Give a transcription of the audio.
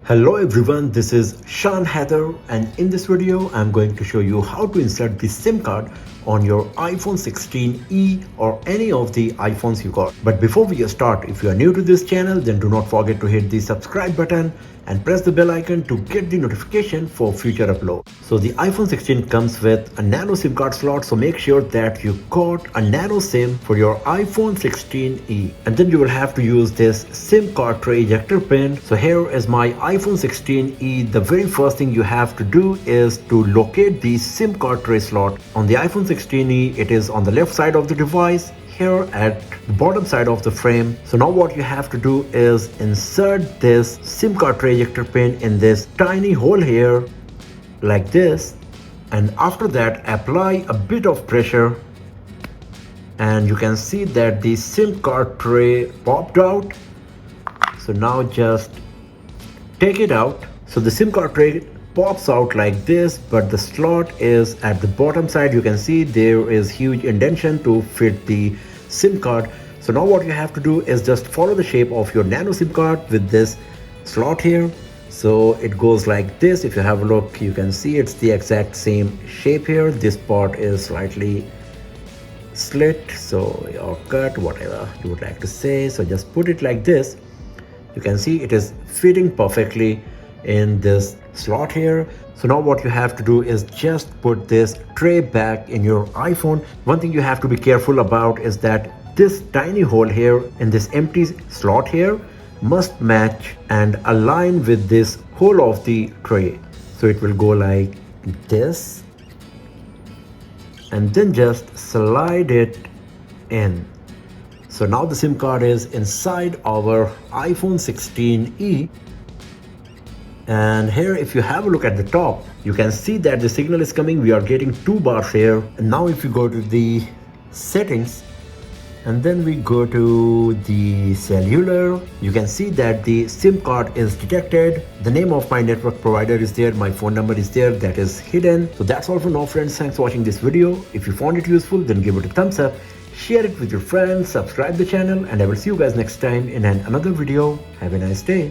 Hello everyone, this is Shan Heather, and in this video I'm going to show you how to insert the SIM card on your iPhone 16e or any of the iPhones you got. But before we start, if you are new to this channel, then do not forget to hit the subscribe button and press the bell icon to get the notification for future upload. So the iPhone 16 comes with a nano SIM card slot, so make sure that you got a nano SIM for your iPhone 16e, and then you will have to use this SIM card tray ejector pin. So here is my iPhone 16e. The very first thing you have to do is to locate the SIM card tray slot. On the iPhone 16e, it is on the left side of the device, here at the bottom side of the frame. So now what you have to do is insert this SIM card tray ejector pin in this tiny hole here like this, and after that apply a bit of pressure, and you can see that the SIM card tray popped out. So now just take it out. So the SIM card tray pops out like this, but the slot is at the bottom side. You can see there is huge indentation to fit the SIM card. So now what you have to do is just follow the shape of your nano SIM card with this slot here. So it goes like this. If you have a look, you can see it's the exact same shape here. This part is slightly slit, so or cut, whatever you would like to say. So just put it like this. You can see it is fitting perfectly in this slot here. So now what you have to do is just put this tray back in your iPhone. One thing you have to be careful about is that this tiny hole here in this empty slot here must match and align with this hole of the tray. So it will go like this, and then just slide it in. So now the SIM card is inside our iPhone 16e. And here, if you have a look at the top, you can see that the signal is coming. We are getting 2 bars here. And now if you go to the settings and then we go to the cellular, you can see that the SIM card is detected. The name of my network provider is there. My phone number is there. That is hidden. So that's all for now, friends. Thanks for watching this video. If you found it useful, then give it a thumbs up. Share it with your friends. Subscribe the channel. And I will see you guys next time in another video. Have a nice day.